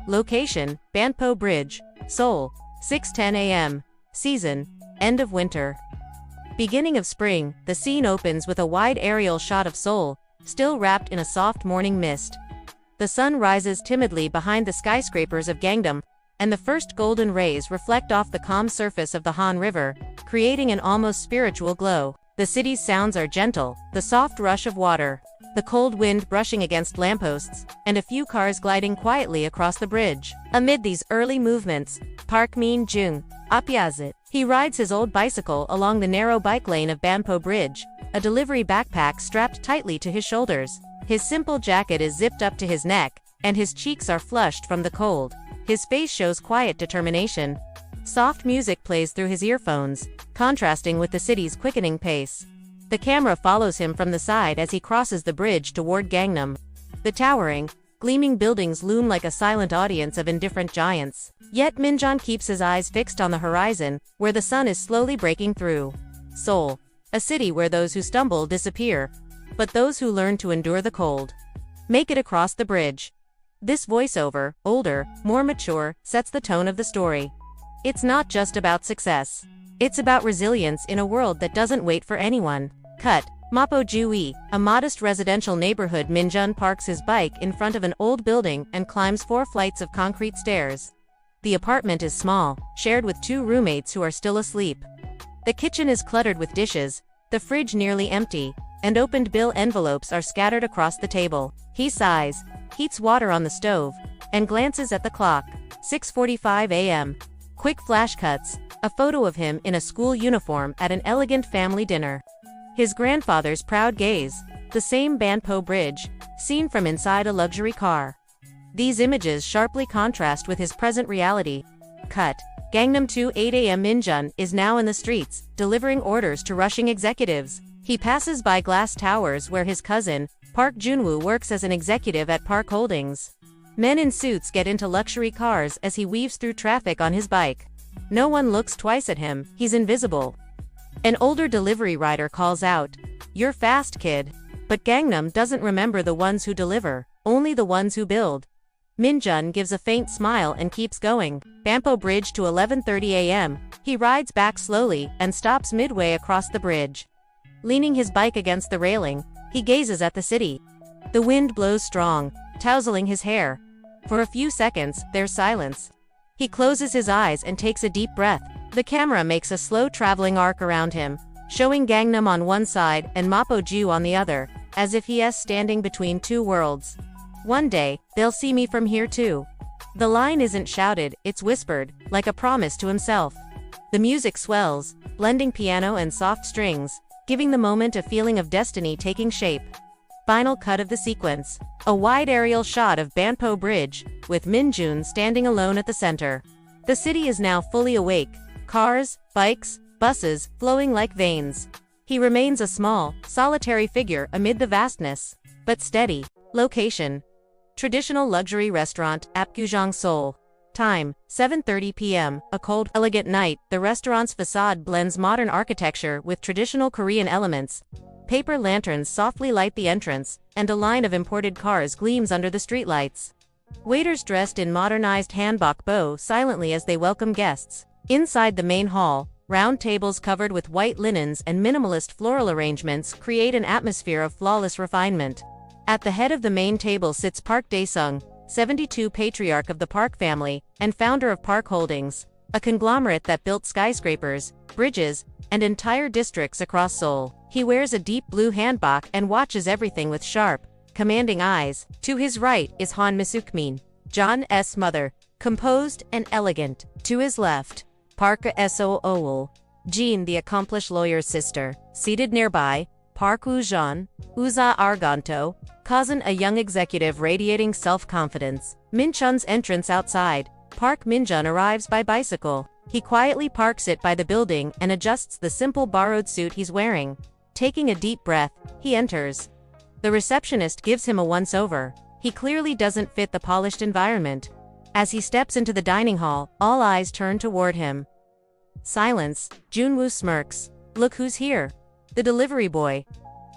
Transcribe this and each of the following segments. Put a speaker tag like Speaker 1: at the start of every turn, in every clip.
Speaker 1: Location, Banpo Bridge, Seoul, 6:10 a.m. Season, end of winter. Beginning of spring, the scene opens with a wide aerial shot of Seoul, still wrapped in a soft morning mist. The sun rises timidly behind the skyscrapers of Gangnam, and the first golden rays reflect off the calm surface of the Han River, creating an almost spiritual glow. The city's sounds are gentle, the soft rush of water, the cold wind brushing against lampposts, and a few cars gliding quietly across the bridge. Amid these early movements, Park Min-jung opposite. He rides his old bicycle along the narrow bike lane of Banpo Bridge, a delivery backpack strapped tightly to his shoulders. His simple jacket is zipped up to his neck, and his cheeks are flushed from the cold. His face shows quiet determination. Soft music plays through his earphones, contrasting with the city's quickening pace. The camera follows him from the side as he crosses the bridge toward Gangnam. The towering, gleaming buildings loom like a silent audience of indifferent giants. Yet Minjun keeps his eyes fixed on the horizon, where the sun is slowly breaking through. Seoul, a city where those who stumble disappear, but those who learn to endure the cold make it across the bridge. This voiceover, older, more mature, sets the tone of the story. It's not just about success. It's about resilience in a world that doesn't wait for anyone. Cut. Mapo-jui, a modest residential neighborhood. Minjun parks his bike in front of an old building and climbs 4 flights of concrete stairs. The apartment is small, shared with 2 roommates who are still asleep. The kitchen is cluttered with dishes, the fridge nearly empty, and opened bill envelopes are scattered across the table. He sighs, heats water on the stove, and glances at the clock. 6:45 a.m. Quick flash cuts, a photo of him in a school uniform at an elegant family dinner. His grandfather's proud gaze, the same Banpo Bridge, seen from inside a luxury car. These images sharply contrast with his present reality. Cut. Gangnam 2:08 a.m. Minjun is now in the streets, delivering orders to rushing executives. He passes by glass towers where his cousin, Park Junwoo, works as an executive at Park Holdings. Men in suits get into luxury cars as he weaves through traffic on his bike. No one looks twice at him, he's invisible. An older delivery rider calls out, "You're fast, kid." But Gangnam doesn't remember the ones who deliver, only the ones who build. Minjun gives a faint smile and keeps going. Banpo Bridge to 11:30 a.m. He rides back slowly and stops midway across the bridge. Leaning his bike against the railing, he gazes at the city. The wind blows strong, tousling his hair. For a few seconds, there's silence. He closes his eyes and takes a deep breath. The camera makes a slow traveling arc around him, showing Gangnam on one side and Mapo-ju on the other, as if he is standing between 2 worlds. One day, they'll see me from here too. The line isn't shouted, it's whispered, like a promise to himself. The music swells, blending piano and soft strings, giving the moment a feeling of destiny taking shape. Final cut of the sequence. A wide aerial shot of Banpo Bridge, with Minjun standing alone at the center. The city is now fully awake. Cars, bikes, buses, flowing like veins. He remains a small, solitary figure amid the vastness, but steady. Location. Traditional luxury restaurant, Apgujeong, Seoul. Time, 7:30 p.m., a cold, elegant night. The restaurant's facade blends modern architecture with traditional Korean elements. Paper lanterns softly light the entrance, and a line of imported cars gleams under the streetlights. Waiters dressed in modernized hanbok bow silently as they welcome guests. Inside the main hall, round tables covered with white linens and minimalist floral arrangements create an atmosphere of flawless refinement. At the head of the main table sits Park Dae-sung, 72, patriarch of the Park family, and founder of Park Holdings, a conglomerate that built skyscrapers, bridges, and entire districts across Seoul. He wears a deep blue hanbok and watches everything with sharp, commanding eyes. To his right is Han Misukmin, John's mother, composed and elegant. To his left, Park Seoul, Jean, the accomplished lawyer's sister. Seated nearby, Park Woo-jeon, Uza Arganto, cousin, a young executive radiating self-confidence. Minchun's entrance outside. Park Minjun arrives by bicycle. He quietly parks it by the building and adjusts the simple borrowed suit he's wearing. Taking a deep breath, he enters. The receptionist gives him a once-over. He clearly doesn't fit the polished environment. As he steps into the dining hall, all eyes turn toward him. Silence. Junwoo smirks. "Look who's here. The delivery boy."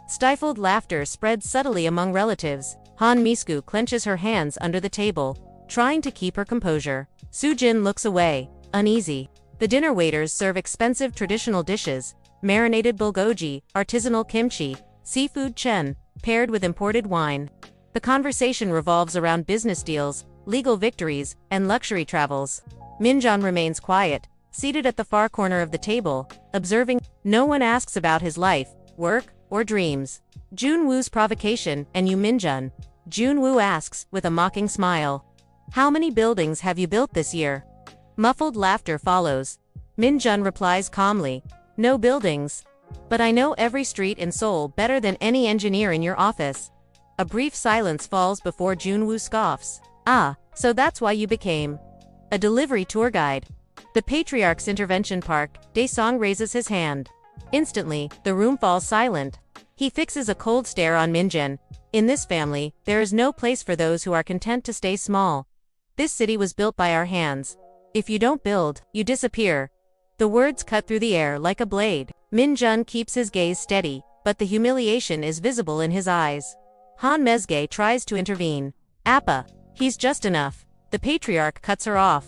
Speaker 1: Stifled laughter spreads subtly among relatives. Han Misku clenches her hands under the table. trying to keep her composure. Soo-jin looks away, uneasy. The dinner waiters serve expensive traditional dishes, marinated bulgogi, artisanal kimchi, seafood chen, paired with imported wine. The conversation revolves around business deals, legal victories, and luxury travels. Minjun remains quiet, seated at the far corner of the table, observing. No one asks about his life, work, or dreams. Junwoo's provocation, and you Minjun? Junwoo asks, with a mocking smile. How many buildings have you built this year? Muffled laughter follows. Minjun replies calmly, no buildings. But I know every street in Seoul better than any engineer in your office. A brief silence falls before Junwoo scoffs. Ah, so that's why you became a delivery tour guide. The Patriarch's Intervention Park, Daesung raises his hand. Instantly, the room falls silent. He fixes a cold stare on Minjun. In this family, there is no place for those who are content to stay small. This city was built by our hands. If you don't build, you disappear. The words cut through the air like a blade. Minjun keeps his gaze steady, but the humiliation is visible in his eyes. Han Mezge tries to intervene. Appa, he's just enough. The patriarch cuts her off.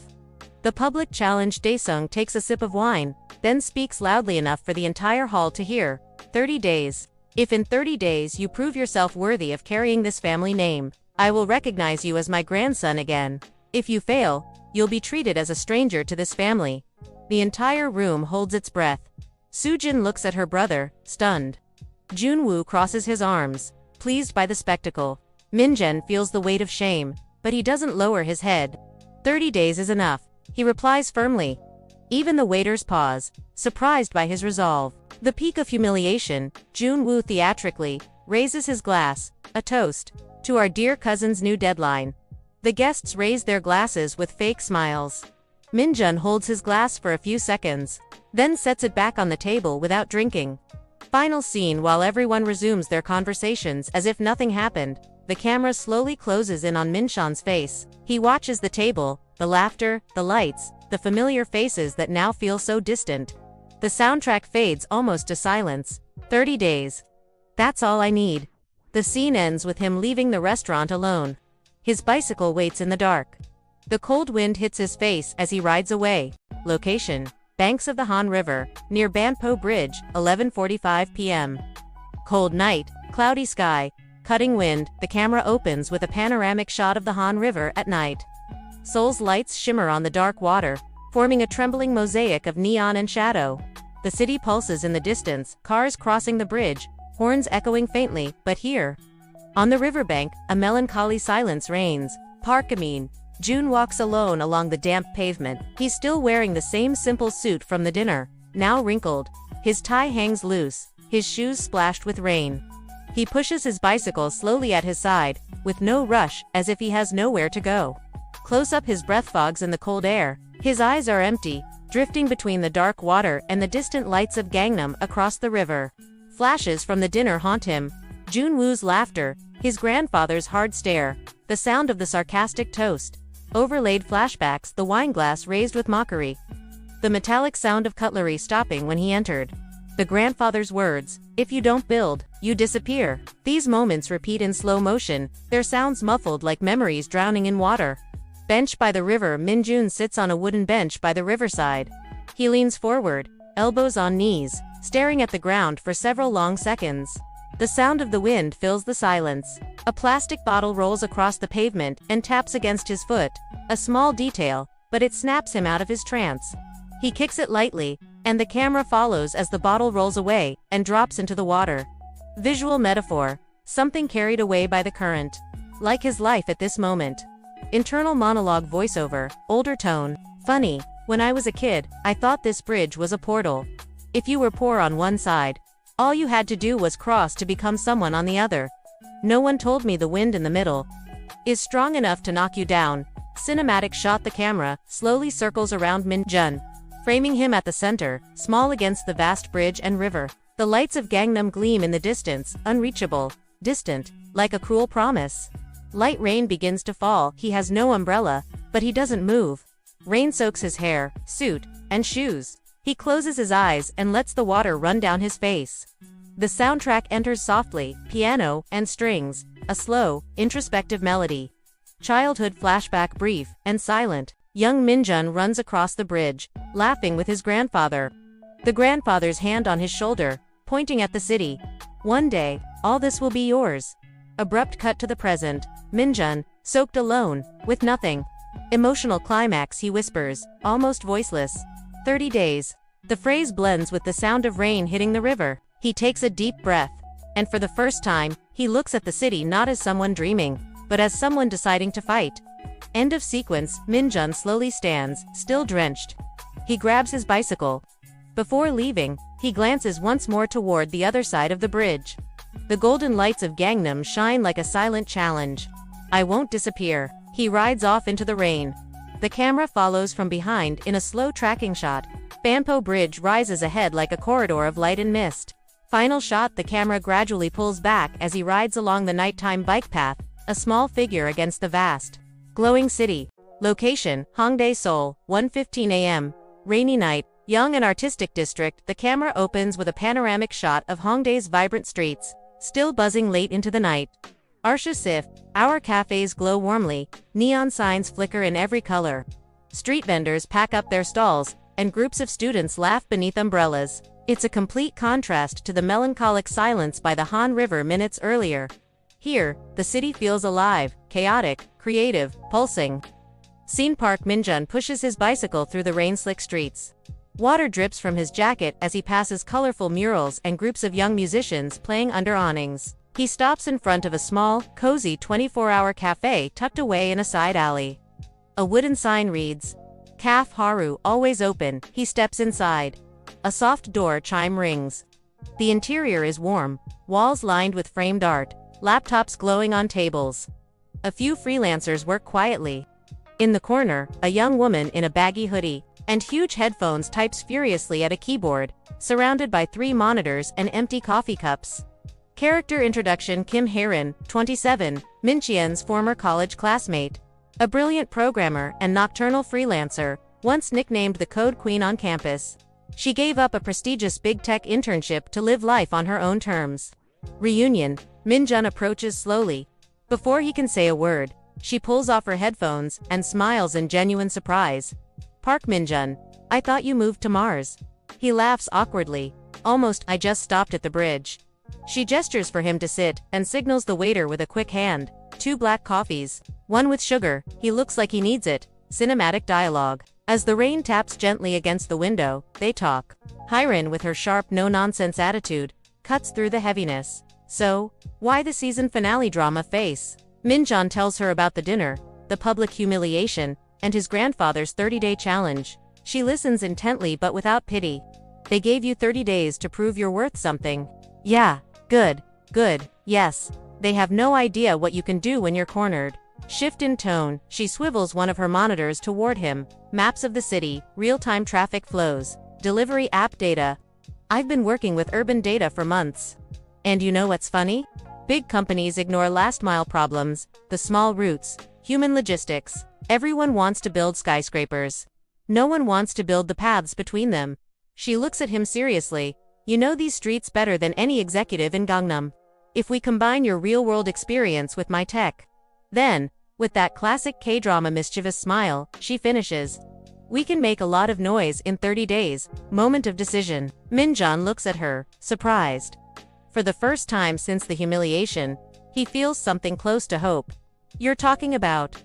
Speaker 1: The public challenged Daesung takes a sip of wine, then speaks loudly enough for the entire hall to hear. 30 days. If in 30 days you prove yourself worthy of carrying this family name, I will recognize you as my grandson again. If you fail, you'll be treated as a stranger to this family. The entire room holds its breath. Soo-jin looks at her brother, stunned. Junwoo crosses his arms, pleased by the spectacle. Minjun feels the weight of shame, but he doesn't lower his head. 30 days is enough, he replies firmly. Even the waiters pause, surprised by his resolve. The peak of humiliation, Junwoo theatrically raises his glass, a toast, to our dear cousin's new deadline. The guests raise their glasses with fake smiles. Minjun holds his glass for a few seconds, then sets it back on the table without drinking. Final scene. While everyone resumes their conversations as if nothing happened, the camera slowly closes in on Minshon's face. He watches the table, the laughter, the lights, the familiar faces that now feel so distant. The soundtrack fades almost to silence. 30 days. That's all I need. The scene ends with him leaving the restaurant alone. His bicycle waits in the dark. The cold wind hits his face as he rides away. Location: banks of the Han River, near Banpo Bridge, 11:45 p.m. Cold night, cloudy sky, cutting wind. The camera opens with a panoramic shot of the Han River at night. Seoul's lights shimmer on the dark water, forming a trembling mosaic of neon and shadow. The city pulses in the distance, cars crossing the bridge, horns echoing faintly, but here, on the riverbank, a melancholy silence reigns. Parkamin. Jun walks alone along the damp pavement. He's still wearing the same simple suit from the dinner, now wrinkled. His tie hangs loose, his shoes splashed with rain. He pushes his bicycle slowly at his side, with no rush, as if he has nowhere to go. Close up, his breath fogs in the cold air. His eyes are empty, drifting between the dark water and the distant lights of Gangnam across the river. Flashes from the dinner haunt him. Junwoo's laughter, his grandfather's hard stare, the sound of the sarcastic toast. Overlaid flashbacks, the wineglass raised with mockery. The metallic sound of cutlery stopping when he entered. The grandfather's words, if you don't build, you disappear. These moments repeat in slow motion, their sounds muffled like memories drowning in water. Bench by the river. Minjun sits on a wooden bench by the riverside. He leans forward, elbows on knees, staring at the ground for several long seconds. The sound of the wind fills the silence. A plastic bottle rolls across the pavement and taps against his foot. A small detail, but it snaps him out of his trance. He kicks it lightly, and the camera follows as the bottle rolls away and drops into the water. Visual metaphor, something carried away by the current. Like his life at this moment. Internal monologue voiceover, older tone. Funny, when I was a kid, I thought this bridge was a portal. If you were poor on one side, all you had to do was cross to become someone on the other. No one told me the wind in the middle is strong enough to knock you down. Cinematic shot. The camera slowly circles around Minjun, framing him at the center, small against the vast bridge and river. The lights of Gangnam gleam in the distance, unreachable, distant, like a cruel promise. Light rain begins to fall. He has no umbrella, but he doesn't move. Rain soaks his hair, suit, and shoes. He closes his eyes and lets the water run down his face. The soundtrack enters softly, piano and strings, a slow, introspective melody. Childhood flashback brief and silent. Young Minjun runs across the bridge, laughing with his grandfather. The grandfather's hand on his shoulder, pointing at the city. One day, all this will be yours. Abrupt cut to the present. Minjun, soaked alone, with nothing. Emotional climax, he whispers, almost voiceless. 30 days. The phrase blends with the sound of rain hitting the river. He takes a deep breath. And for the first time, he looks at the city not as someone dreaming, but as someone deciding to fight. End of sequence. Minjun slowly stands, still drenched. He grabs his bicycle. Before leaving, he glances once more toward the other side of the bridge. The golden lights of Gangnam shine like a silent challenge. I won't disappear. He rides off into the rain. The camera follows from behind in a slow tracking shot. Banpo Bridge rises ahead like a corridor of light and mist. Final shot, the camera gradually pulls back as he rides along the nighttime bike path, a small figure against the vast, glowing city. Location, Hongdae, Seoul, 1:15 a.m. Rainy night, young and artistic district. The camera opens with a panoramic shot of Hongdae's vibrant streets, still buzzing late into the night. Arsha Sif, our cafes glow warmly, neon signs flicker in every color. Street vendors pack up their stalls, and groups of students laugh beneath umbrellas. It's a complete contrast to the melancholic silence by the Han River minutes earlier. Here, the city feels alive, chaotic, creative, pulsing. Scene Park. Minjun pushes his bicycle through the rain-slick streets. Water drips from his jacket as he passes colorful murals and groups of young musicians playing under awnings. He stops in front of a small, cozy 24-hour cafe tucked away in a side alley. A wooden sign reads, "Caf Haru, always open." He steps inside. A soft door chime rings. The interior is warm, walls lined with framed art, laptops glowing on tables. A few freelancers work quietly. In the corner, a young woman in a baggy hoodie and huge headphones types furiously at a keyboard, surrounded by 3 monitors and empty coffee cups. Character introduction. Kim Hae-rin, 27, Minchien's former college classmate. A brilliant programmer and nocturnal freelancer, once nicknamed the Code Queen on campus. She gave up a prestigious big tech internship to live life on her own terms. Reunion. Minjun approaches slowly. Before he can say a word, she pulls off her headphones and smiles in genuine surprise. "Park Minjun, I thought you moved to Mars." He laughs awkwardly. "Almost, I just stopped at the bridge." She gestures for him to sit and signals the waiter with a quick hand. 2 black coffees, 1 with sugar. He looks like he needs it. Cinematic dialogue. As the rain taps gently against the window, they talk. Hae-rin, with her sharp, no-nonsense attitude, cuts through the heaviness. "So, why the season finale drama face?" Minjun tells her about the dinner, the public humiliation, and his grandfather's 30-day challenge. She listens intently but without pity. "They gave you 30 days to prove you're worth something." "Yeah, good, yes. They have no idea what you can do when you're cornered." Shift in tone, she swivels one of her monitors toward him. Maps of the city, real-time traffic flows, delivery app data. "I've been working with urban data for months. And you know what's funny? Big companies ignore last-mile problems, the small routes, human logistics. Everyone wants to build skyscrapers. No one wants to build the paths between them." She looks at him seriously. "You know these streets better than any executive in Gangnam. If we combine your real-world experience with my tech, then," with that classic K-drama mischievous smile, she finishes, "we can make a lot of noise in 30 days. Moment of decision." Minjun looks at her, surprised. For the first time since the humiliation, he feels something close to hope. "You're talking about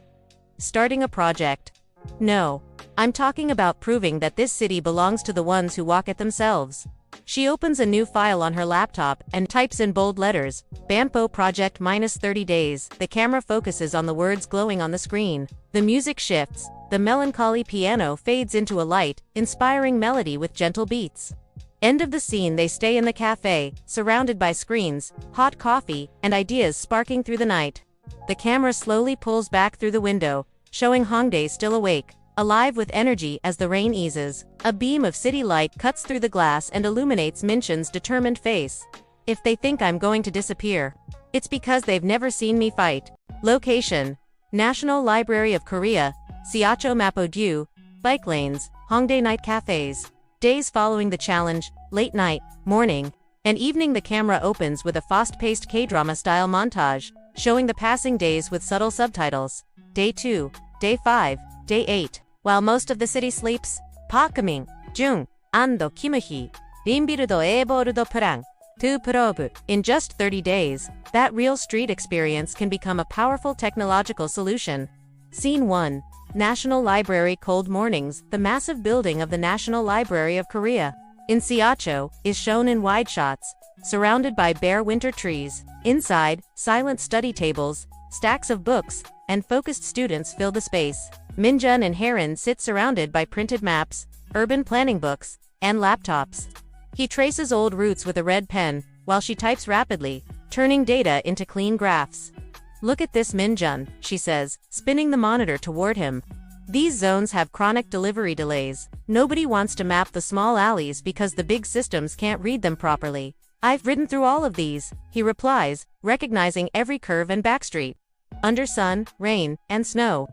Speaker 1: starting a project?" "No. I'm talking about proving that this city belongs to the ones who walk it themselves." She opens a new file on her laptop and types in bold letters, "Banpo Project -30 days." The camera focuses on the words glowing on the screen. The music shifts. The melancholy piano fades into a light, inspiring melody with gentle beats. End of the scene. They stay in the cafe, surrounded by screens, hot coffee, and ideas sparking through the night. The camera slowly pulls back through the window, showing Hongdae still awake, alive with energy as the rain eases. A beam of city light cuts through the glass and illuminates Minchun's determined face. "If they think I'm going to disappear, it's because they've never seen me fight." Location: National Library of Korea, Seocho Mapodyu, bike lanes, Hongdae night cafes. Days following the challenge, late night, morning, and evening. The camera opens with a fast-paced K-drama style montage. showing the passing days with subtle subtitles. Day 2, Day 5, Day 8. While most of the city sleeps, Parkming, Jung, ando kimuhi, rinbildo eboldo prang, to prove. In just 30 days, that real street experience can become a powerful technological solution. Scene 1. National Library. Cold mornings. The massive building of the National Library of Korea, in Seoul, is shown in wide shots, surrounded by bare winter trees. Inside, silent study tables, stacks of books, and focused students fill the space. Minjun and Haerin sit surrounded by printed maps, urban planning books, and laptops. He traces old routes with a red pen, while she types rapidly, turning data into clean graphs. "Look at this, Minjun," she says, spinning the monitor toward him. "These zones have chronic delivery delays. Nobody wants to map the small alleys because the big systems can't read them properly. I've ridden through all of these," he replies, recognizing every curve and backstreet. Under sun, rain, and snow.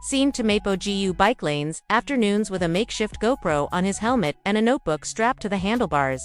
Speaker 1: Scene to Mapo Gu bike lanes, afternoons with a makeshift GoPro on his helmet and a notebook strapped to the handlebars.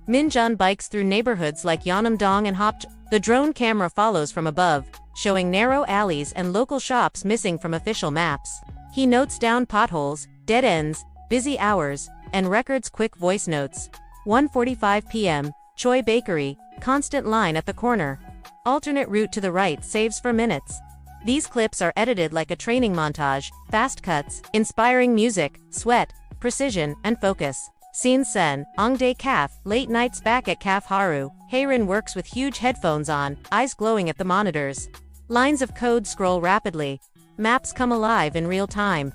Speaker 1: Minjun bikes through neighborhoods like Yeonam-dong and Hopj. The drone camera follows from above, showing narrow alleys and local shops missing from official maps. He notes down potholes, dead ends, busy hours, and records quick voice notes. 1:45 p.m., Choi Bakery, constant line at the corner. Alternate route to the right saves for minutes. These clips are edited like a training montage, fast cuts, inspiring music, sweat, precision, and focus. Scene Sen, Ongdae Caf, late nights back at Caf Haru. Haerin works with huge headphones on, eyes glowing at the monitors. Lines of code scroll rapidly. Maps come alive in real time.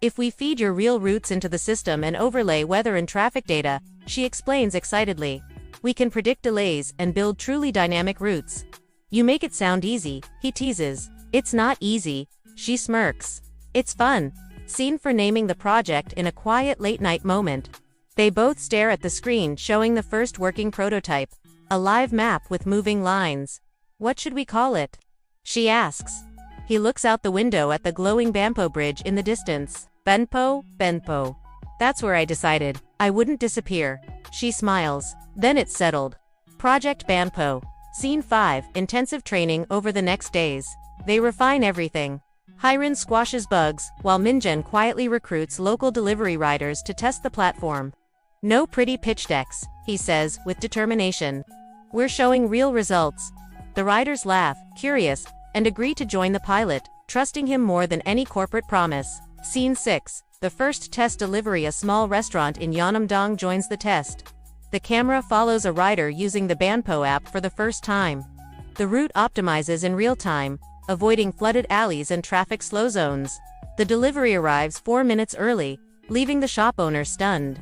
Speaker 1: "If we feed your real routes into the system and overlay weather and traffic data," she explains excitedly, "we can predict delays and build truly dynamic routes." "You make it sound easy," he teases. "It's not easy," she smirks. "It's fun." Scene for naming the project in a quiet late-night moment. They both stare at the screen showing the first working prototype, a live map with moving lines. "What should we call it?" she asks. He looks out the window at the glowing Banpo Bridge in the distance. Benpo. "That's where I decided I wouldn't disappear." She smiles. Then it's settled. Project Banpo. Scene 5. Intensive training over the next days. They refine everything. Haerin squashes bugs, while Minjun quietly recruits local delivery riders to test the platform. "No pretty pitch decks," he says, with determination. "We're showing real results." The riders laugh, curious, and agree to join the pilot, trusting him more than any corporate promise. Scene 6. The first test delivery. A small restaurant in Yeonam-dong joins the test. The camera follows a rider using the Banpo app for the first time. The route optimizes in real time, avoiding flooded alleys and traffic slow zones. The delivery arrives 4 minutes early, leaving the shop owner stunned.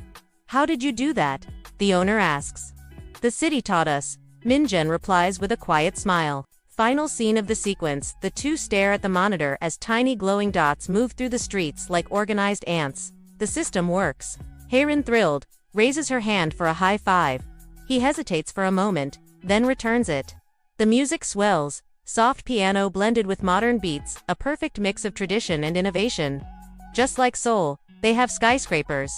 Speaker 1: "How did you do that?" the owner asks. "The city taught us," Minjun replies with a quiet smile. Final scene of the sequence. The two stare at the monitor as tiny glowing dots move through the streets like organized ants. The system works. Haerin, thrilled, raises her hand for a high five. He hesitates for a moment, then returns it. The music swells, soft piano blended with modern beats, a perfect mix of tradition and innovation. Just like Seoul, they have skyscrapers.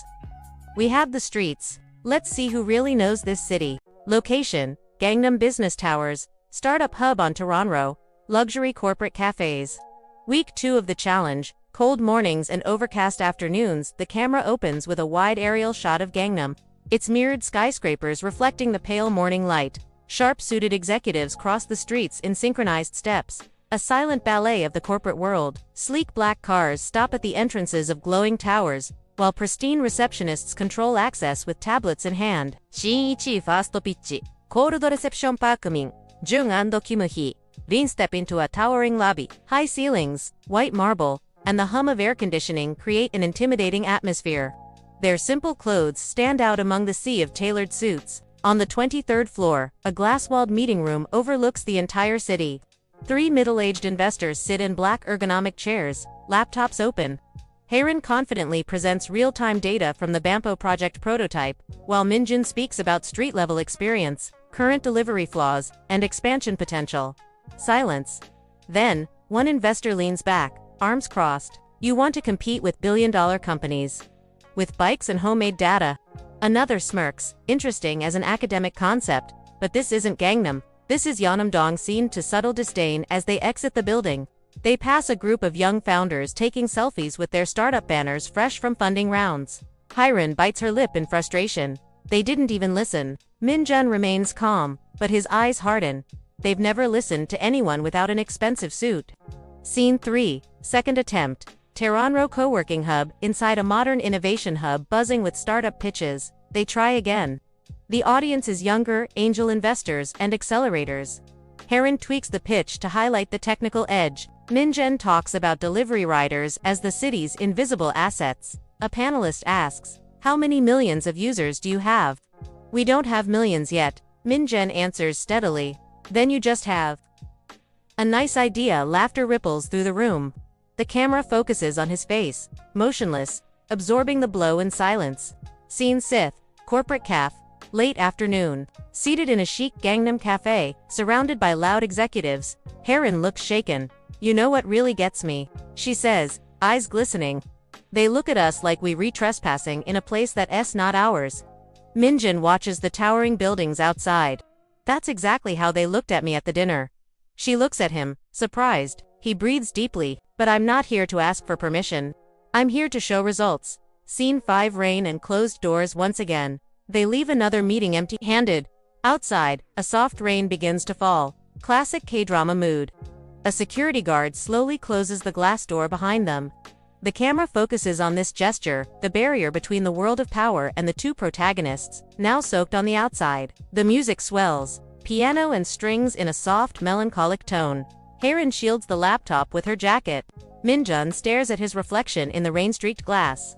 Speaker 1: We have the streets. Let's see who really knows this city. Location: Gangnam Business Towers, startup hub on Toronto, luxury corporate cafes. Week 2 of the challenge, cold mornings and overcast afternoons. The camera opens with a wide aerial shot of Gangnam, its mirrored skyscrapers reflecting the pale morning light. Sharp-suited executives cross the streets in synchronized steps, a silent ballet of the corporate world. Sleek black cars stop at the entrances of glowing towers, while pristine receptionists control access with tablets in hand. Shin-ichi first pitch, cold reception Parkmin, Jung and Kim-hee. Rin step into a towering lobby. High ceilings, white marble, and the hum of air conditioning create an intimidating atmosphere. Their simple clothes stand out among the sea of tailored suits. On the 23rd floor, a glass-walled meeting room overlooks the entire city. 3 middle-aged investors sit in black ergonomic chairs, laptops open. Haerin confidently presents real-time data from the Banpo project prototype, while Minjun speaks about street-level experience, current delivery flaws, and expansion potential. Silence. Then, one investor leans back, arms crossed. "You want to compete with billion-dollar companies with bikes and homemade data." Another smirks, interesting as an academic concept, but this isn't Gangnam. This is Yeonam-dong seen to subtle disdain as they exit the building. They pass a group of young founders taking selfies with their startup banners fresh from funding rounds. Hyran bites her lip in frustration. They didn't even listen. Min-jun remains calm, but his eyes harden. They've never listened to anyone without an expensive suit. Scene 3, second attempt. Terranro co-working hub, inside a modern innovation hub buzzing with startup pitches. They try again. The audience is younger, angel investors, and accelerators. Heron tweaks the pitch to highlight the technical edge. Min-jun talks about delivery riders as the city's invisible assets. A panelist asks, "How many millions of users do you have?" "We don't have millions yet," Min-jun answers steadily. "Then you just have." "A nice idea." Laughter ripples through the room. The camera focuses on his face, motionless, absorbing the blow in silence. Scene 6, corporate caf, late afternoon. Seated in a chic Gangnam cafe, surrounded by loud executives, Heron looks shaken. "You know what really gets me?" she says, eyes glistening. "They look at us like we re-trespassing in a place that's not ours." Min-jun watches the towering buildings outside. "That's exactly how they looked at me at the dinner." She looks at him, surprised. He breathes deeply. "But I'm not here to ask for permission. I'm here to show results." Scene 5, rain and closed doors once again. They leave another meeting empty-handed. Outside, a soft rain begins to fall. Classic K-drama mood. A security guard slowly closes the glass door behind them. The camera focuses on this gesture, the barrier between the world of power and the two protagonists, now soaked on the outside. The music swells, piano and strings in a soft, melancholic tone. Heron shields the laptop with her jacket. Min-jun stares at his reflection in the rain-streaked glass.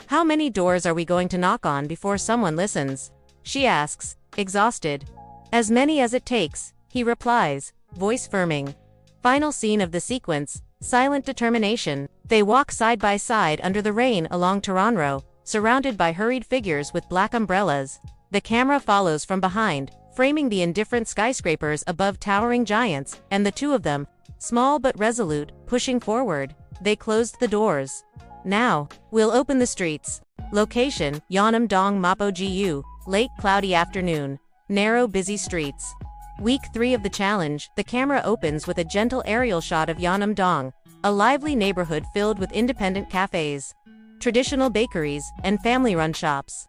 Speaker 1: "How many doors are we going to knock on before someone listens?" she asks, exhausted. "As many as it takes," he replies, voice firming. Final scene of the sequence, silent determination. They walk side by side under the rain along Terranro, surrounded by hurried figures with black umbrellas. The camera follows from behind, framing the indifferent skyscrapers above towering giants, and the two of them, small but resolute, pushing forward. They closed the doors. "Now, we'll open the streets." Location, Yeonam-dong Mapo-gu, late cloudy afternoon. Narrow busy streets. Week 3 of the challenge, the camera opens with a gentle aerial shot of Yeonam-dong, a lively neighborhood filled with independent cafes, traditional bakeries, and family-run shops.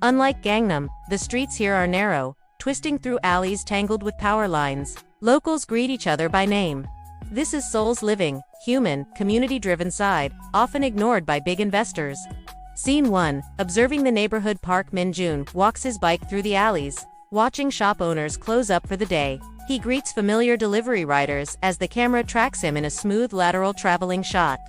Speaker 1: Unlike Gangnam, the streets here are narrow, twisting through alleys tangled with power lines. Locals greet each other by name. This is Seoul's living, human, community-driven side, often ignored by big investors. Scene 1, observing the neighborhood park. Min-jun walks his bike through the alleys, watching shop owners close up for the day. He greets familiar delivery riders as the camera tracks him in a smooth lateral traveling shot.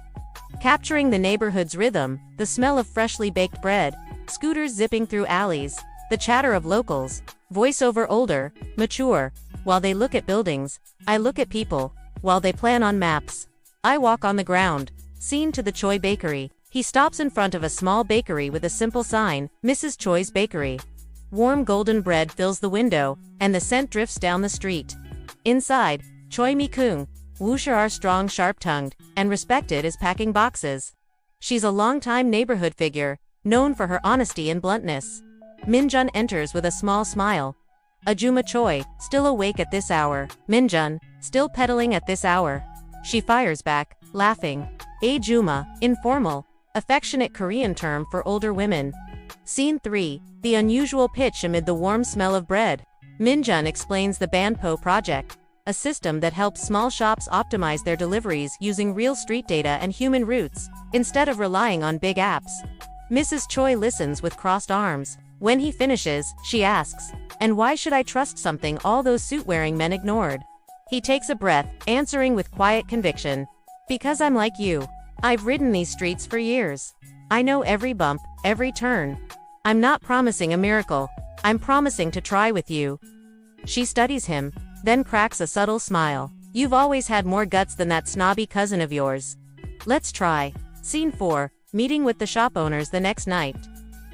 Speaker 1: Capturing the neighborhood's rhythm, the smell of freshly baked bread, scooters zipping through alleys, the chatter of locals, voiceover older, mature. While they look at buildings, I look at people. While they plan on maps, I walk on the ground. Scene to the Choi Bakery. He stops in front of a small bakery with a simple sign, Mrs. Choi's Bakery. Warm golden bread fills the window, and the scent drifts down the street. Inside, Choi Mi-kung, Wusher are strong, sharp-tongued, and respected, is packing boxes. She's a longtime neighborhood figure, known for her honesty and bluntness. Min-jun enters with a small smile. Ajuma Choi, still awake at this hour. Min-jun, still pedaling at this hour. She fires back, laughing. Ajuma, informal, affectionate Korean term for older women. Scene 3, the unusual pitch amid the warm smell of bread. Min-jun explains the Banpo project, a system that helps small shops optimize their deliveries using real street data and human routes, instead of relying on big apps. Mrs. Choi listens with crossed arms. When he finishes, she asks, "And why should I trust something all those suit-wearing men ignored?" He takes a breath, answering with quiet conviction, "Because I'm like you. I've ridden these streets for years. I know every bump, every turn. I'm not promising a miracle. I'm promising to try with you." She studies him, then cracks a subtle smile. "You've always had more guts than that snobby cousin of yours. Let's try." Scene 4, meeting with the shop owners the next night.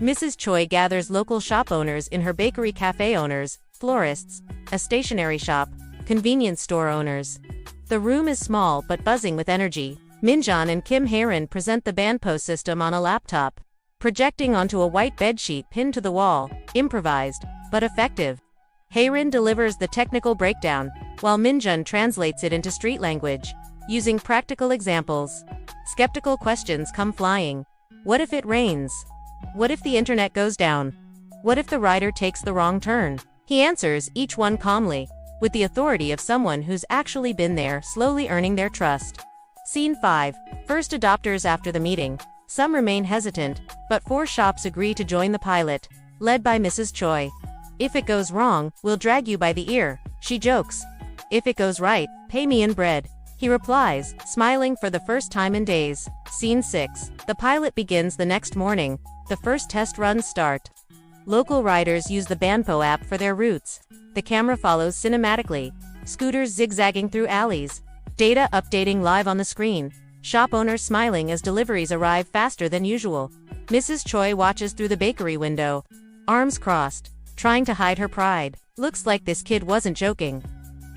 Speaker 1: Mrs. Choi gathers local shop owners in her bakery, cafe owners, florists, a stationery shop, convenience store owners. The room is small but buzzing with energy. Min-jun and Kim Hae-rin present the Banpo system on a laptop, projecting onto a white bedsheet pinned to the wall, improvised, but effective. Haerin delivers the technical breakdown, while Minjun translates it into street language, using practical examples. Skeptical questions come flying. What if it rains? What if the internet goes down? What if the rider takes the wrong turn? He answers each one calmly, with the authority of someone who's actually been there, slowly earning their trust. Scene 5. First adopters after the meeting. Some remain hesitant, but 4 shops agree to join the pilot, led by Mrs. Choi. If it goes wrong, we'll drag you by the ear, she jokes. If it goes right, pay me in bread, he replies, smiling for the first time in days. Scene 6. The pilot begins the next morning. The first test runs start. Local riders use the Banpo app for their routes. The camera follows cinematically. Scooters zigzagging through alleys. Data updating live on the screen. Shop owners smiling as deliveries arrive faster than usual. Mrs. Choi watches through the bakery window, arms crossed, trying to hide her pride. Looks like this kid wasn't joking.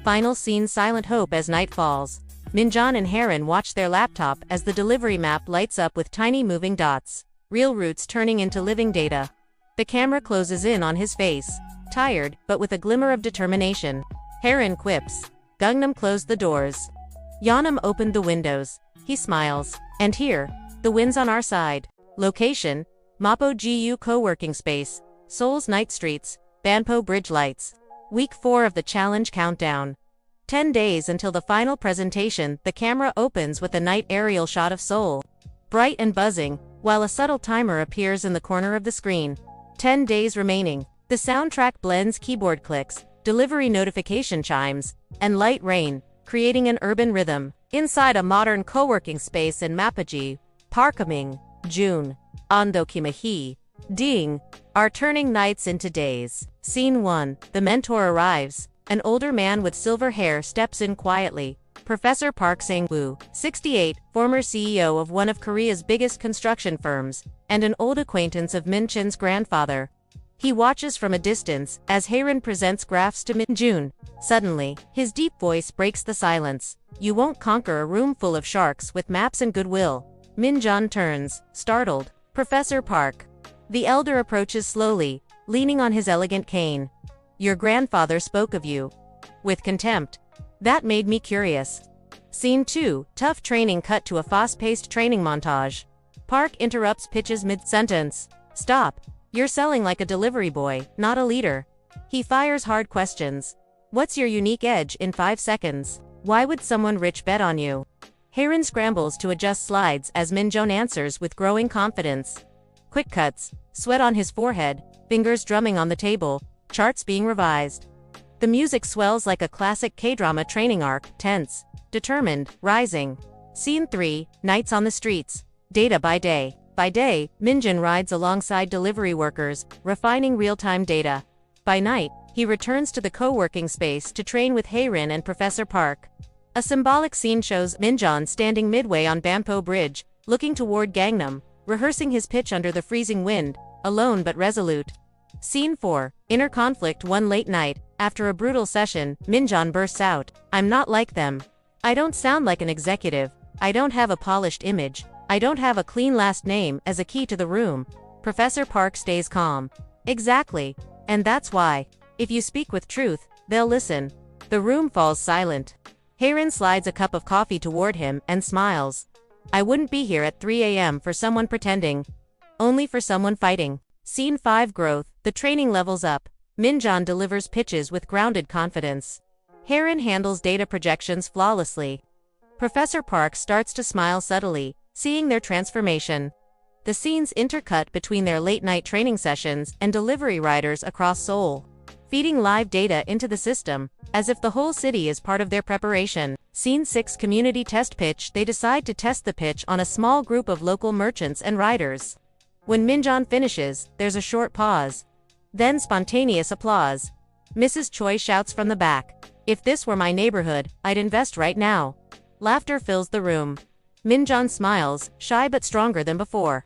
Speaker 1: Final scene. Silent hope as night falls. Minjun and Haerin watch their laptop as the delivery map lights up with tiny moving dots. Real routes turning into living data. The camera closes in on his face, tired, but with a glimmer of determination. Haerin quips. Gangnam closed the doors. Yeonam opened the windows. He smiles. And here, the wind's on our side. Location: Mapo GU co-working space, Seoul's night streets, Banpo Bridge lights. Week 4 of the challenge countdown. 10 days until the final presentation. The camera opens with a night aerial shot of Seoul, bright and buzzing, while a subtle timer appears in the corner of the screen. 10 days remaining. The soundtrack blends keyboard clicks, delivery notification chimes, and light rain, creating an urban rhythm. Inside a modern co-working space in Mapaji, Parkaming, June, Andokimahi, Ding, are turning nights into days. Scene 1. The mentor arrives. An older man with silver hair steps in quietly. Professor Park Sang-woo, 68, former CEO of one of Korea's biggest construction firms, and an old acquaintance of Min-chin's grandfather. He watches from a distance as Haerin presents graphs to Min-jun. Suddenly, his deep voice breaks the silence. You won't conquer a room full of sharks with maps and goodwill. Min-jun turns, startled. Professor Park. The elder approaches slowly, leaning on his elegant cane. Your grandfather spoke of you with contempt. That made me curious. Scene 2. Tough training cut to a fast-paced training montage. Park interrupts pitches mid-sentence. Stop. You're selling like a delivery boy, not a leader. He fires hard questions. What's your unique edge in 5 seconds? Why would someone rich bet on you? Haerin scrambles to adjust slides as Minjun answers with growing confidence. Quick cuts, sweat on his forehead, fingers drumming on the table, charts being revised. The music swells like a classic K-drama training arc, tense, determined, rising. Scene 3. Nights on the streets. Data by day. By day, Minjun rides alongside delivery workers, refining real-time data. By night, he returns to the co-working space to train with Haerin and Professor Park. A symbolic scene shows Minjun standing midway on Banpo Bridge, looking toward Gangnam, rehearsing his pitch under the freezing wind, alone but resolute. Scene 4. Inner conflict. One late night, after a brutal session, Minjun bursts out. I'm not like them. I don't sound like an executive. I don't have a polished image. I don't have a clean last name as a key to the room. Professor Park stays calm. Exactly. And that's why. If you speak with truth, they'll listen. The room falls silent. Haerin slides a cup of coffee toward him and smiles. I wouldn't be here at 3 a.m. for someone pretending. Only for someone fighting. Scene 5. Growth. The training levels up. Minjun delivers pitches with grounded confidence. Haerin handles data projections flawlessly. Professor Park starts to smile subtly, seeing their transformation. The scenes intercut between their late-night training sessions and delivery riders across Seoul, feeding live data into the system, as if the whole city is part of their preparation. Scene 6. Community test pitch. They decide to test the pitch on a small group of local merchants and riders. When Minjun finishes, there's a short pause. Then spontaneous applause. Mrs. Choi shouts from the back. If this were my neighborhood, I'd invest right now. Laughter fills the room. Minjun smiles, shy but stronger than before.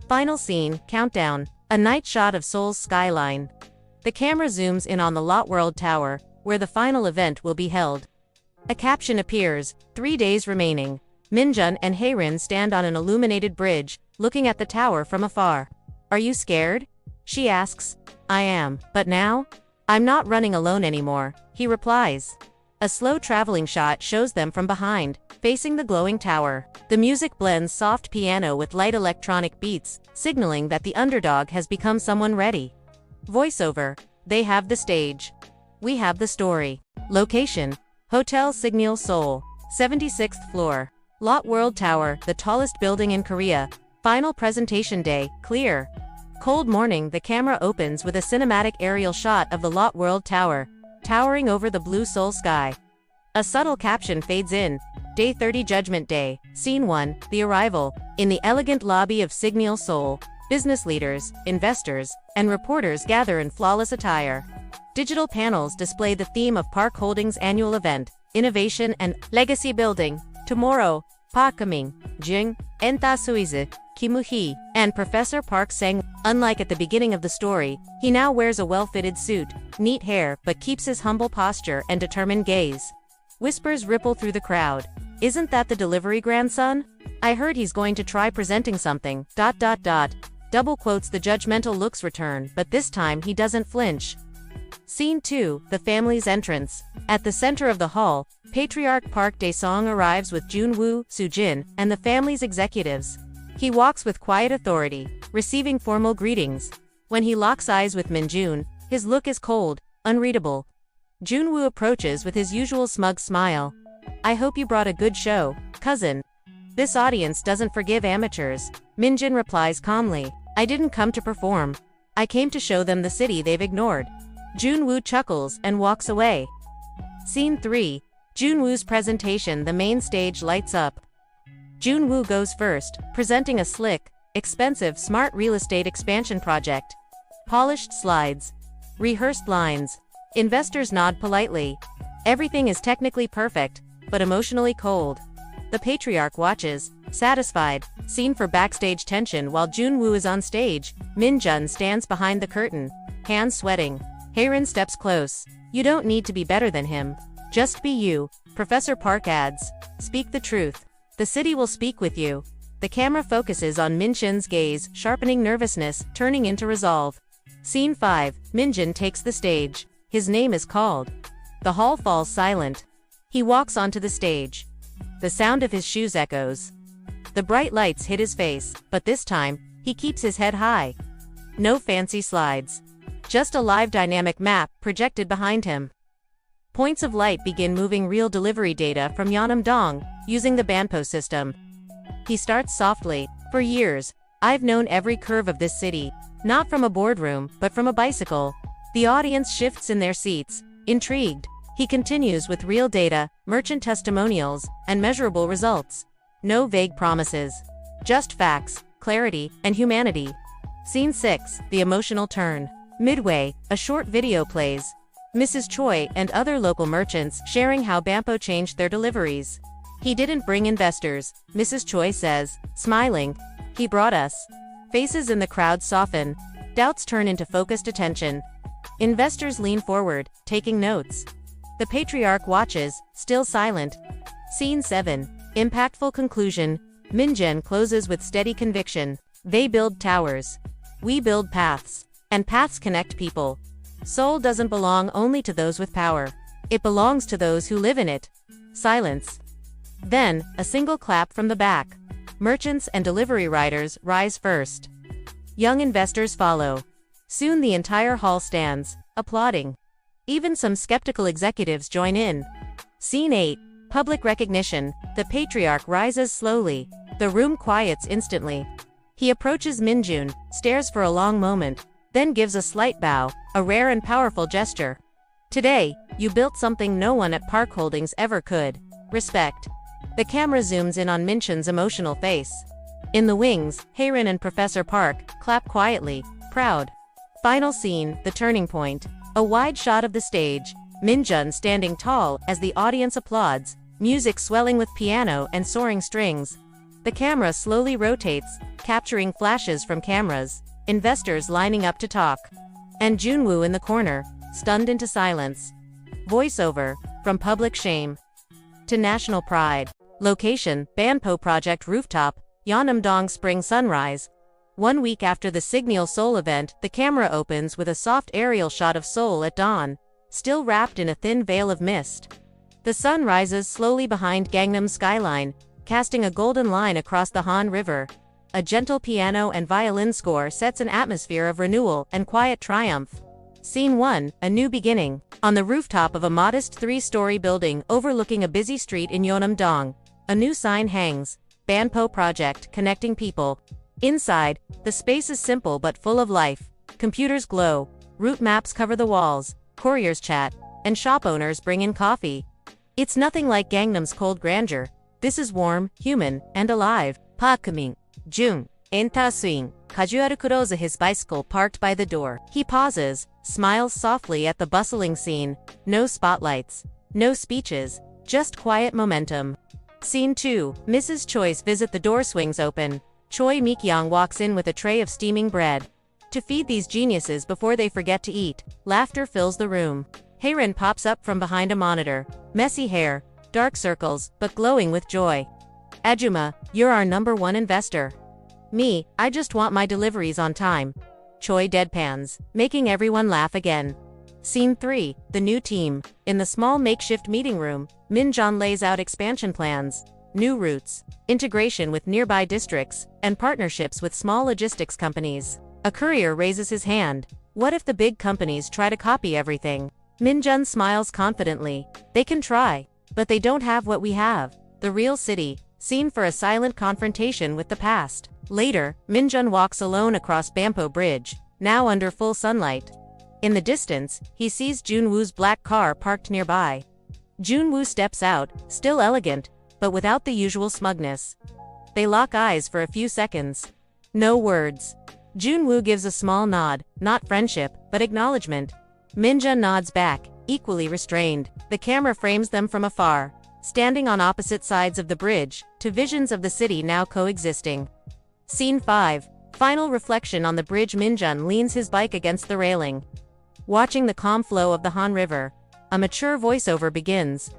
Speaker 1: Final scene. Countdown. A night shot of Seoul's skyline. The camera zooms in on the Lot World Tower, where the final event will be held. A caption appears. 3 days remaining. Minjun and Haerin stand on an illuminated bridge, looking at the tower from afar. Are you scared? She asks. I am. But now? "I'm not running alone anymore," he replies. A slow traveling shot shows them from behind, facing the glowing tower. The music blends soft piano with light electronic beats, signaling that the underdog has become someone ready. Voiceover: "They have the stage. We have the story." Location: Hotel Signal Seoul, 76th floor. Lot World Tower, the tallest building in Korea. Final presentation day, clear. Cold morning. The camera opens with a cinematic aerial shot of the Lot World Tower, towering over the blue Seoul sky. A subtle caption fades in. Day 30 Judgment Day, Scene 1, The Arrival. In the elegant lobby of Signal Seoul, business leaders, investors, and reporters gather in flawless attire. Digital panels display the theme of Park Holdings' annual event, Innovation and Legacy Building. Tomorrow, Park Kaming, Jung, Enta Suize, Kimu-hee, and Professor Park sang. Unlike at the beginning of the story, he now wears a well-fitted suit, neat hair, but keeps his humble posture and determined gaze. Whispers ripple through the crowd. "Isn't that the delivery grandson? I heard he's going to try presenting something, ... Double quotes. The judgmental looks return, but this time he doesn't flinch. Scene 2, The Family's Entrance. At the center of the hall, Patriarch Park Dae-sung arrives with Jun-woo, Soo-jin, and the family's executives. He walks with quiet authority, receiving formal greetings. When he locks eyes with Min-jun, his look is cold, unreadable. Jun-woo approaches with his usual smug smile. "I hope you brought a good show, cousin." This audience doesn't forgive amateurs. Min-jun replies calmly, "I didn't come to perform. I came to show them the city they've ignored." Jun-woo chuckles and walks away. Scene 3, Jun-woo's presentation. The main stage lights up. Jun-woo goes first, presenting a slick, expensive smart real estate expansion project. Polished slides. Rehearsed lines. Investors nod politely. Everything is technically perfect, but emotionally cold. The patriarch watches, satisfied. Scene for backstage tension. While Jun-woo is on stage, Min-jun stands behind the curtain, hands sweating. Haerin steps close. "You don't need to be better than him. Just be you," Professor Park adds. "Speak the truth. The city will speak with you." The camera focuses on Min-jun's gaze, sharpening nervousness, turning into resolve. Scene 5, Min-jun takes the stage. His name is called. The hall falls silent. He walks onto the stage. The sound of his shoes echoes. The bright lights hit his face, but this time, he keeps his head high. No fancy slides. Just a live dynamic map projected behind him. Points of light begin moving real delivery data from Yeonam-dong, using the Banpo system. He starts softly. "For years, I've known every curve of this city, not from a boardroom, but from a bicycle." The audience shifts in their seats, intrigued. He continues with real data, merchant testimonials, and measurable results. No vague promises. Just facts, clarity, and humanity. Scene 6, The Emotional Turn. Midway, a short video plays. Mrs. Choi and other local merchants sharing how Banpo changed their deliveries. "He didn't bring investors," Mrs. Choi says, smiling. "He brought us." Faces in the crowd soften. Doubts turn into focused attention. Investors lean forward, taking notes. The patriarch watches, still silent. Scene 7, Impactful Conclusion. Min-jun closes with steady conviction. "They build towers. We build paths. And paths connect people. Seoul doesn't belong only to those with power. It belongs to those who live in it." Silence. Then, a single clap from the back. Merchants and delivery riders rise first. Young investors follow. Soon the entire hall stands, applauding. Even some skeptical executives join in. Scene 8, Public Recognition. The patriarch rises slowly. The room quiets instantly. He approaches Min-jun, stares for a long moment, then gives a slight bow, a rare and powerful gesture. "Today, you built something no one at Park Holdings ever could. Respect." The camera zooms in on Min-jun's emotional face. In the wings, Haerin and Professor Park clap quietly, proud. Final scene, The Turning Point. A wide shot of the stage, Min-jun standing tall as the audience applauds, music swelling with piano and soaring strings. The camera slowly rotates, capturing flashes from cameras, investors lining up to talk. And Jun-woo in the corner, stunned into silence. Voiceover, From Public Shame to National Pride. Location, Banpo Project Rooftop, Yeonam-dong Spring Sunrise. 1 week after the Signal Seoul event, the camera opens with a soft aerial shot of Seoul at dawn, still wrapped in a thin veil of mist. The sun rises slowly behind Gangnam's skyline, casting a golden line across the Han River. A gentle piano and violin score sets an atmosphere of renewal and quiet triumph. Scene 1, a new beginning. On the rooftop of a modest 3-story building overlooking a busy street in Yeonam-dong, a new sign hangs, Banpo Project, connecting people. Inside, the space is simple but full of life. Computers glow, route maps cover the walls, couriers chat, and shop owners bring in coffee. It's nothing like Gangnam's cold grandeur. This is warm, human, and alive. Park Min Jung enter swing, casual close his bicycle parked by the door. He pauses, smiles softly at the bustling scene. No spotlights, no speeches, just quiet momentum. Scene 2, Mrs. Choi's visit. The door swings open. Choi Mik-young walks in with a tray of steaming bread. To feed these geniuses before they forget to eat, laughter fills the room. Haerin pops up from behind a monitor. Messy hair, dark circles, but glowing with joy. Ajuma, you're our #1 investor. Me, I just want my deliveries on time. Choi deadpans, making everyone laugh again. Scene 3, the new team. In the small makeshift meeting room, Min-jeon lays out expansion plans. New routes, integration with nearby districts, and partnerships with small logistics companies. A courier raises his hand. What if the big companies try to copy everything? Min-jeon smiles confidently. They can try, but they don't have what we have. The real city, seen for a silent confrontation with the past. Later, Min-jeon walks alone across Banpo Bridge, now under full sunlight. In the distance, he sees Jun-woo's black car parked nearby. Jun-woo steps out, still elegant, but without the usual smugness. They lock eyes for a few seconds. No words. Jun-woo gives a small nod, not friendship, but acknowledgement. Min-jeon nods back, equally restrained. The camera frames them from afar, standing on opposite sides of the bridge, to visions of the city now coexisting. Scene 5, final reflection. On the bridge, Min-jeon leans his bike against the railing. Watching the calm flow of the Han River, a mature voiceover begins.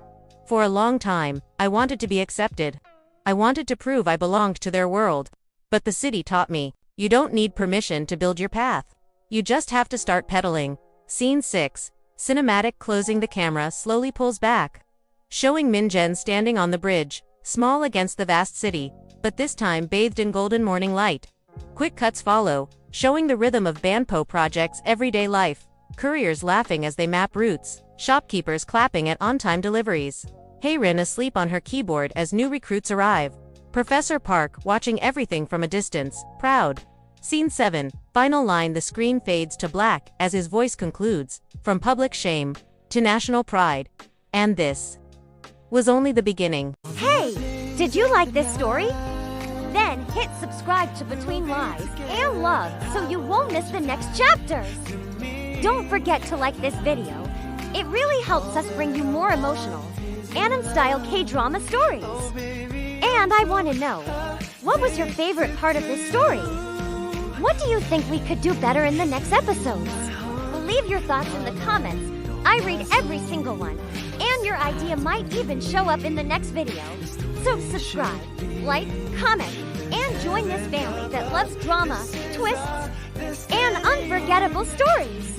Speaker 1: For a long time, I wanted to be accepted. I wanted to prove I belonged to their world. But the city taught me, you don't need permission to build your path. You just have to start pedaling. Scene 6, cinematic closing. The camera slowly pulls back, showing Min-jeon standing on the bridge, small against the vast city, but this time bathed in golden morning light. Quick cuts follow, showing the rhythm of Banpo Project's everyday life. Couriers laughing as they map routes, shopkeepers clapping at on-time deliveries. Haerin asleep on her keyboard as new recruits arrive. Professor Park watching everything from a distance, proud. Scene 7, final line. The screen fades to black as his voice concludes, from public shame to national pride. And this was only the beginning.
Speaker 2: Hey, did you like this story? Then hit subscribe to Between Lies and Love so you won't miss the next chapters. Don't forget to like this video. It really helps us bring you more emotional, anime-style K-drama stories. And I want to know, what was your favorite part of this story? What do you think we could do better in the next episodes? Leave your thoughts in the comments. I read every single one, and your idea might even show up in the next video. So subscribe, like, comment, and join this family that loves drama, twists, and unforgettable stories.